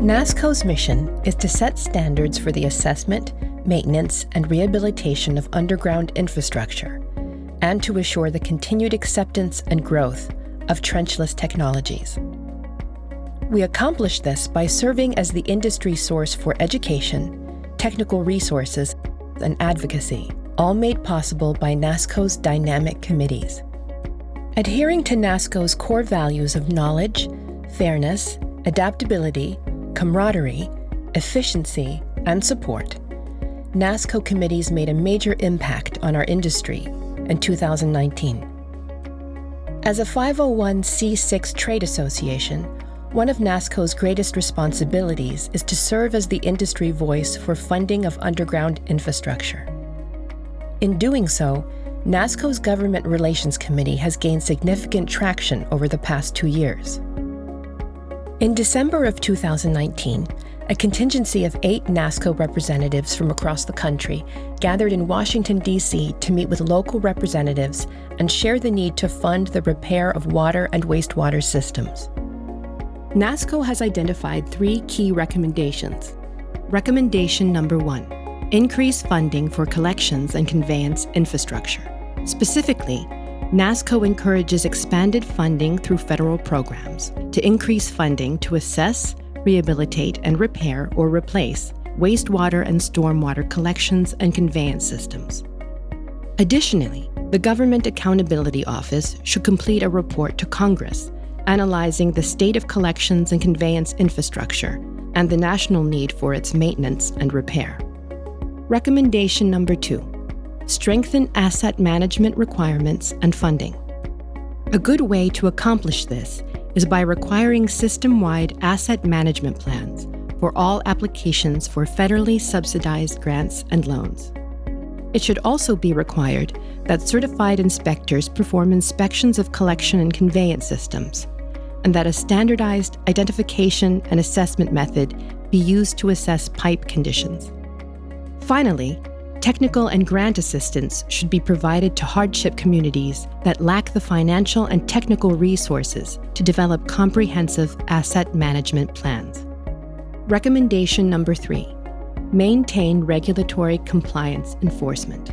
NASSCO's mission is to set standards for the assessment, maintenance, and rehabilitation of underground infrastructure, and to assure the continued acceptance and growth of trenchless technologies. We accomplish this by serving as the industry source for education, technical resources, and advocacy, all made possible by NASSCO's dynamic committees. Adhering to NASSCO's core values of knowledge, fairness, adaptability, camaraderie, efficiency, and support, NASSCO committees made a major impact on our industry in 2019. As a 501c6 trade association, one of NASSCO's greatest responsibilities is to serve as the industry voice for funding of underground infrastructure. In doing so, NASSCO's Government Relations Committee has gained significant traction over the past 2 years. In December of 2019, a contingency of 8 NASSCO representatives from across the country gathered in Washington, D.C. to meet with local representatives and share the need to fund the repair of water and wastewater systems. NASSCO has identified 3 key recommendations. Recommendation number 1, increase funding for collections and conveyance infrastructure. Specifically, NASSCO encourages expanded funding through federal programs to increase funding to assess, rehabilitate, and repair or replace wastewater and stormwater collections and conveyance systems. Additionally, the Government Accountability Office should complete a report to Congress analyzing the state of collections and conveyance infrastructure and the national need for its maintenance and repair. Recommendation number 2, strengthen asset management requirements and funding. A good way to accomplish this is by requiring system-wide asset management plans for all applications for federally subsidized grants and loans. It should also be required that certified inspectors perform inspections of collection and conveyance systems, and that a standardized identification and assessment method be used to assess pipe conditions. Finally, technical and grant assistance should be provided to hardship communities that lack the financial and technical resources to develop comprehensive asset management plans. Recommendation number 3, maintain regulatory compliance enforcement.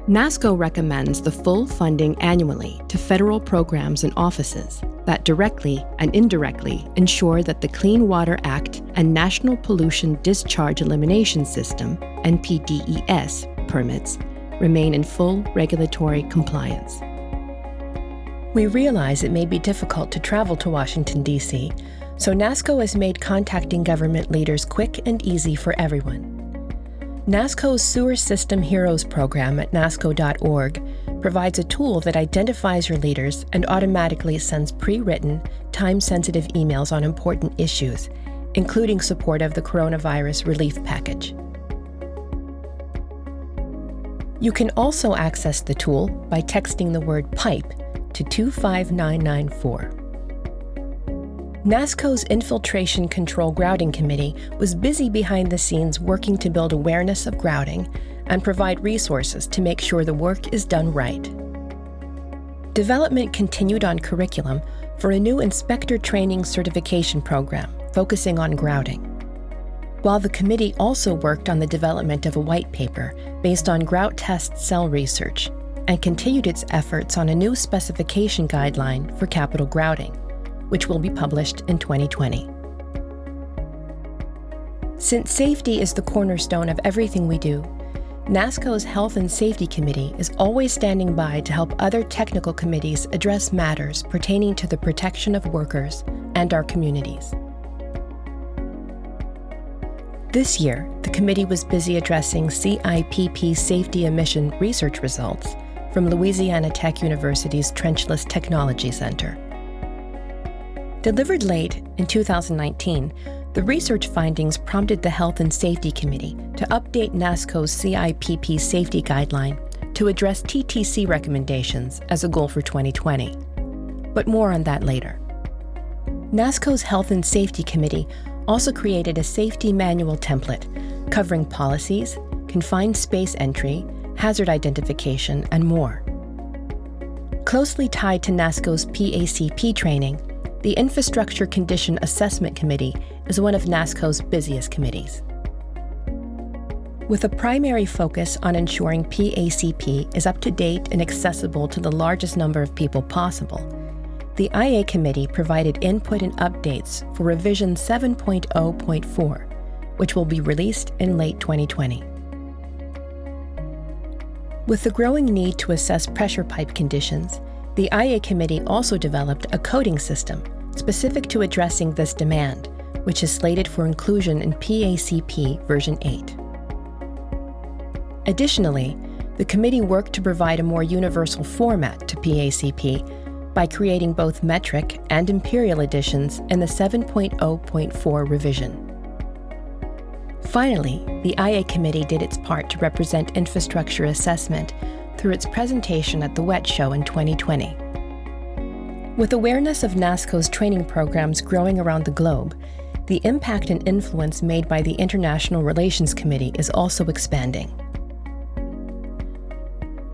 NASSCO recommends the full funding annually to federal programs and offices that directly and indirectly ensure that the Clean Water Act and National Pollution Discharge Elimination System (NPDES) permits remain in full regulatory compliance. We realize it may be difficult to travel to Washington, D.C., so NASSCO has made contacting government leaders quick and easy for everyone. NASSCO's Sewer System Heroes program at NASSCO.org provides a tool that identifies your leaders and automatically sends pre-written, time-sensitive emails on important issues, including support of the coronavirus relief package. You can also access the tool by texting the word PIPE to 25994. NASSCO's Infiltration Control Grouting Committee was busy behind the scenes working to build awareness of grouting and provide resources to make sure the work is done right. Development continued on curriculum for a new inspector training certification program focusing on grouting, while the committee also worked on the development of a white paper based on grout test cell research and continued its efforts on a new specification guideline for capital grouting, which will be published in 2020. Since safety is the cornerstone of everything we do, NASSCO's Health and Safety Committee is always standing by to help other technical committees address matters pertaining to the protection of workers and our communities. This year, the committee was busy addressing CIPP safety emission research results from Louisiana Tech University's Trenchless Technology Center. Delivered late in 2019, the research findings prompted the Health and Safety Committee to update NASSCO's CIPP safety guideline to address TTC recommendations as a goal for 2020. But more on that later. NASSCO's Health and Safety Committee also created a safety manual template covering policies, confined space entry, hazard identification, and more. Closely tied to NASSCO's PACP training, the Infrastructure Condition Assessment Committee is one of NASSCO's busiest committees. With a primary focus on ensuring PACP is up to date and accessible to the largest number of people possible, the IA Committee provided input and updates for revision 7.0.4, which will be released in late 2020. With the growing need to assess pressure pipe conditions, the IA Committee also developed a coding system specific to addressing this demand, which is slated for inclusion in PACP version 8. Additionally, the committee worked to provide a more universal format to PACP by creating both metric and imperial editions in the 7.0.4 revision. Finally, the IA Committee did its part to represent infrastructure assessment through its presentation at the WET Show in 2020. With awareness of NASSCO's training programs growing around the globe, the impact and influence made by the International Relations Committee is also expanding.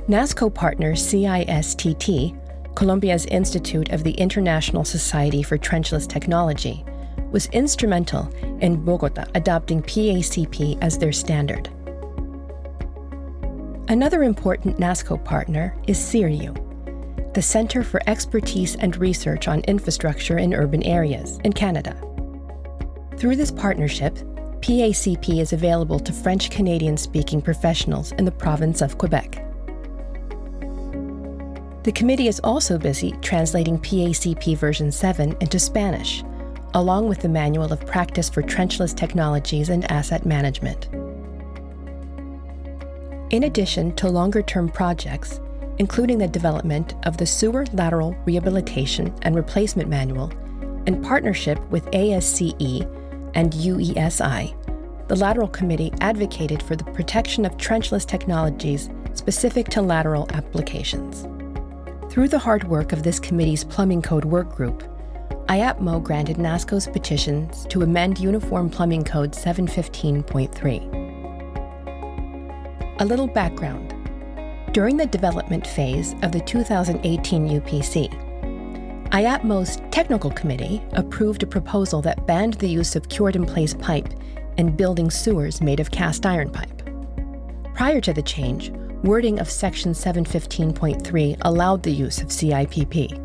NASSCO partner CISTT, Colombia's Institute of the International Society for Trenchless Technology, was instrumental in Bogota adopting PACP as their standard. Another important NASSCO partner is CIRU, the Center for Expertise and Research on Infrastructure in Urban Areas in Canada. Through this partnership, PACP is available to French-Canadian-speaking professionals in the province of Quebec. The committee is also busy translating PACP version 7 into Spanish, along with the Manual of Practice for Trenchless Technologies and Asset Management. In addition to longer-term projects, including the development of the Sewer Lateral Rehabilitation and Replacement Manual, in partnership with ASCE and UESI, the Lateral Committee advocated for the protection of trenchless technologies specific to lateral applications. Through the hard work of this committee's Plumbing Code Work Group, IAPMO granted NASSCO's petitions to amend Uniform Plumbing Code 715.3. A little background. During the development phase of the 2018 UPC, IAPMO's Technical Committee approved a proposal that banned the use of cured-in-place pipe in building sewers made of cast iron pipe. Prior to the change, wording of Section 715.3 allowed the use of CIPP.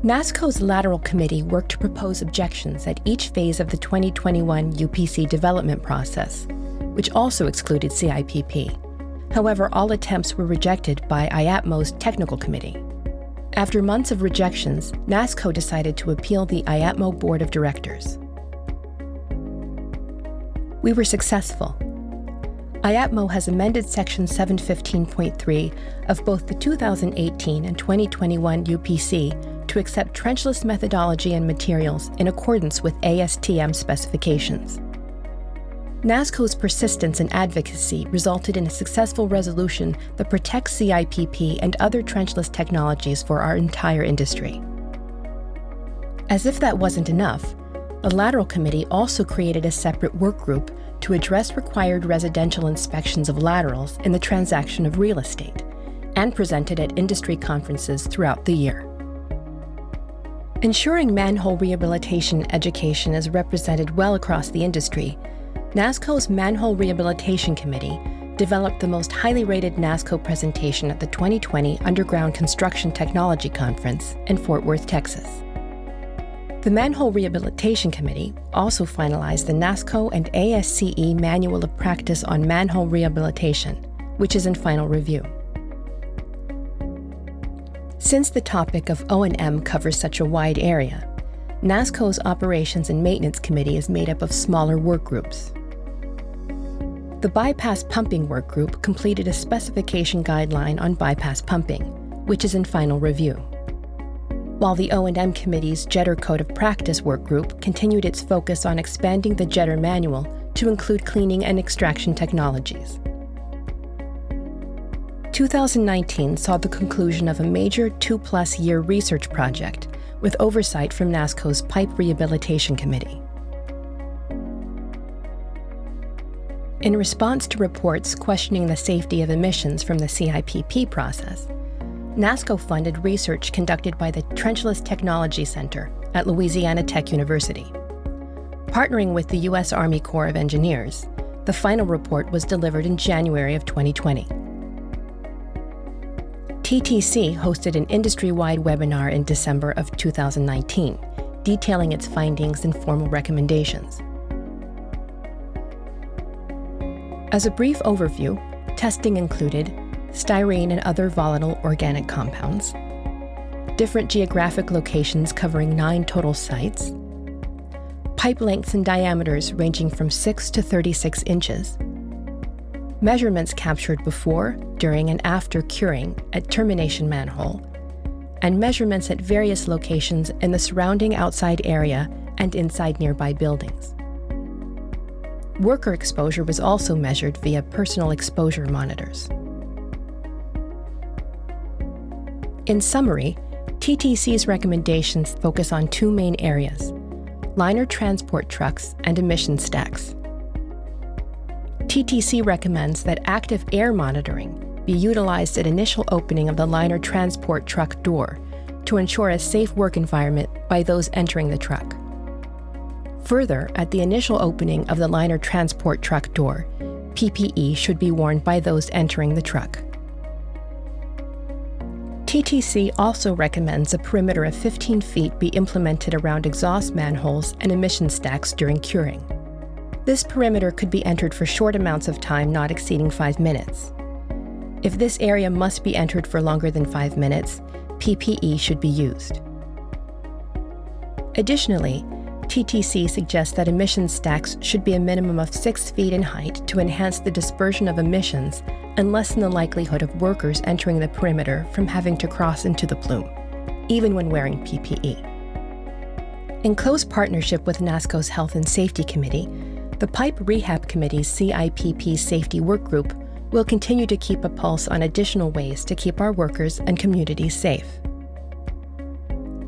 NASSCO's Lateral Committee worked to propose objections at each phase of the 2021 UPC development process, which also excluded CIPP. However, all attempts were rejected by IAPMO's Technical Committee. After months of rejections, NASSCO decided to appeal the IAPMO Board of Directors. We were successful. IAPMO has amended Section 715.3 of both the 2018 and 2021 UPC to accept trenchless methodology and materials in accordance with ASTM specifications. NASSCO's persistence and advocacy resulted in a successful resolution that protects CIPP and other trenchless technologies for our entire industry. As if that wasn't enough, the Lateral Committee also created a separate work group to address required residential inspections of laterals in the transaction of real estate, and presented at industry conferences throughout the year. Ensuring manhole rehabilitation education is represented well across the industry, NASSCO's Manhole Rehabilitation Committee developed the most highly rated NASSCO presentation at the 2020 Underground Construction Technology Conference in Fort Worth, Texas. The Manhole Rehabilitation Committee also finalized the NASSCO and ASCE Manual of Practice on Manhole Rehabilitation, which is in final review. Since the topic of O&M covers such a wide area, NASSCO's Operations and Maintenance Committee is made up of smaller work groups. The Bypass Pumping Work Group completed a specification guideline on bypass pumping, which is in final review. While the O&M Committee's Jetter Code of Practice work group continued its focus on expanding the Jetter Manual to include cleaning and extraction technologies. 2019 saw the conclusion of a major 2-plus-year research project with oversight from NASSCO's Pipe Rehabilitation Committee. In response to reports questioning the safety of emissions from the CIPP process, NASSCO funded research conducted by the Trenchless Technology Center, at Louisiana Tech University. Partnering with the U.S. Army Corps of Engineers, the final report was delivered in January of 2020. TTC hosted an industry-wide webinar in December of 2019, detailing its findings and formal recommendations. As a brief overview, testing included styrene and other volatile organic compounds, different geographic locations covering 9 total sites, pipe lengths and diameters ranging from 6 to 36 inches, measurements captured before, during, and after curing at termination manhole, and measurements at various locations in the surrounding outside area and inside nearby buildings. Worker exposure was also measured via personal exposure monitors. In summary, TTC's recommendations focus on 2 main areas: liner transport trucks and emission stacks. TTC recommends that active air monitoring be utilized at initial opening of the liner transport truck door to ensure a safe work environment by those entering the truck. Further, at the initial opening of the liner transport truck door, PPE should be worn by those entering the truck. TTC also recommends a perimeter of 15 feet be implemented around exhaust manholes and emission stacks during curing. This perimeter could be entered for short amounts of time not exceeding 5 minutes. If this area must be entered for longer than 5 minutes, PPE should be used. Additionally, TTC suggests that emission stacks should be a minimum of 6 feet in height to enhance the dispersion of emissions and lessen the likelihood of workers entering the perimeter from having to cross into the plume, even when wearing PPE. In close partnership with NASSCO's Health and Safety Committee, the Pipe Rehab Committee's CIPP Safety Work Group will continue to keep a pulse on additional ways to keep our workers and communities safe.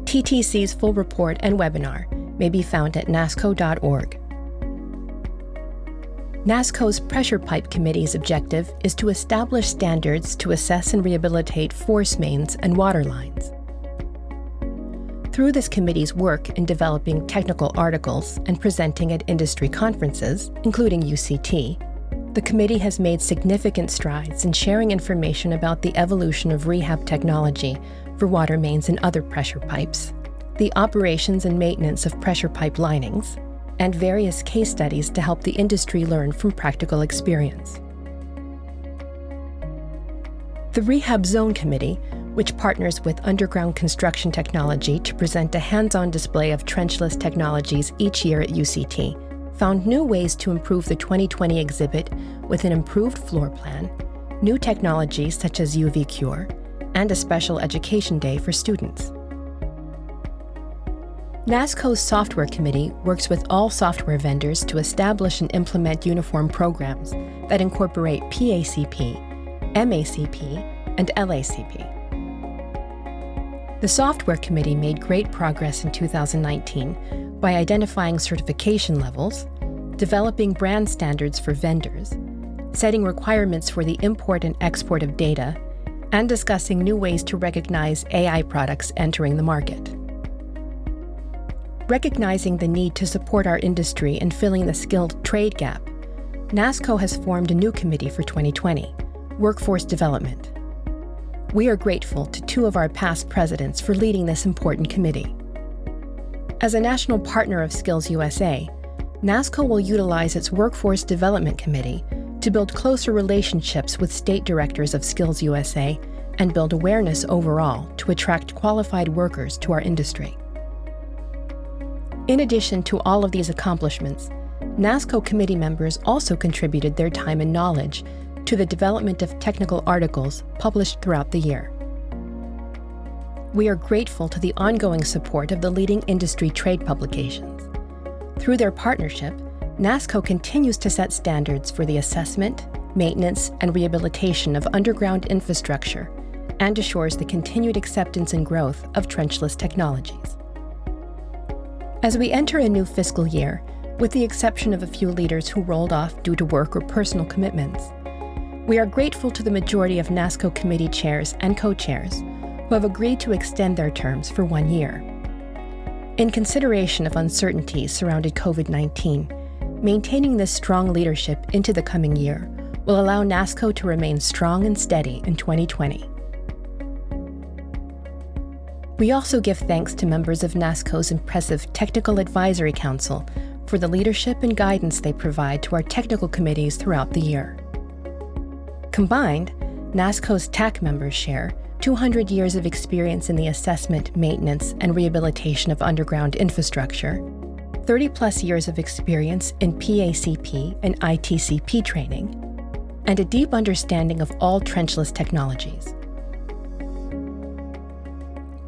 TTC's full report and webinar may be found at NASSCO.org. NASSCO's Pressure Pipe Committee's objective is to establish standards to assess and rehabilitate force mains and water lines. Through this committee's work in developing technical articles and presenting at industry conferences, including UCT, the committee has made significant strides in sharing information about the evolution of rehab technology for water mains and other pressure pipes, the operations and maintenance of pressure pipe linings, and various case studies to help the industry learn from practical experience. The Rehab Zone Committee, which partners with Underground Construction Technology to present a hands-on display of trenchless technologies each year at UCT, found new ways to improve the 2020 exhibit with an improved floor plan, new technologies such as UV Cure, and a special education day for students. NASSCO's Software Committee works with all software vendors to establish and implement uniform programs that incorporate PACP, MACP, and LACP. The Software Committee made great progress in 2019 by identifying certification levels, developing brand standards for vendors, setting requirements for the import and export of data, and discussing new ways to recognize AI products entering the market. Recognizing the need to support our industry in filling the skilled trade gap, NASSCO has formed a new committee for 2020, Workforce Development. We are grateful to 2 of our past presidents for leading this important committee. As a national partner of Skills USA, NASSCO will utilize its Workforce Development Committee to build closer relationships with state directors of Skills USA and build awareness overall to attract qualified workers to our industry. In addition to all of these accomplishments, NASSCO committee members also contributed their time and knowledge to the development of technical articles published throughout the year. We are grateful to the ongoing support of the leading industry trade publications. Through their partnership, NASSCO continues to set standards for the assessment, maintenance, and rehabilitation of underground infrastructure and assures the continued acceptance and growth of trenchless technologies. As we enter a new fiscal year, with the exception of a few leaders who rolled off due to work or personal commitments, we are grateful to the majority of NASSCO committee chairs and co-chairs who have agreed to extend their terms for 1 year. In consideration of uncertainties surrounding COVID-19, maintaining this strong leadership into the coming year will allow NASSCO to remain strong and steady in 2020. We also give thanks to members of NASSCO's impressive Technical Advisory Council for the leadership and guidance they provide to our technical committees throughout the year. Combined, NASSCO's TAC members share 200 years of experience in the assessment, maintenance, and rehabilitation of underground infrastructure, 30-plus years of experience in PACP and ITCP training, and a deep understanding of all trenchless technologies.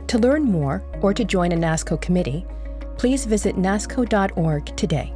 To learn more or to join a NASSCO committee, please visit nassco.org today.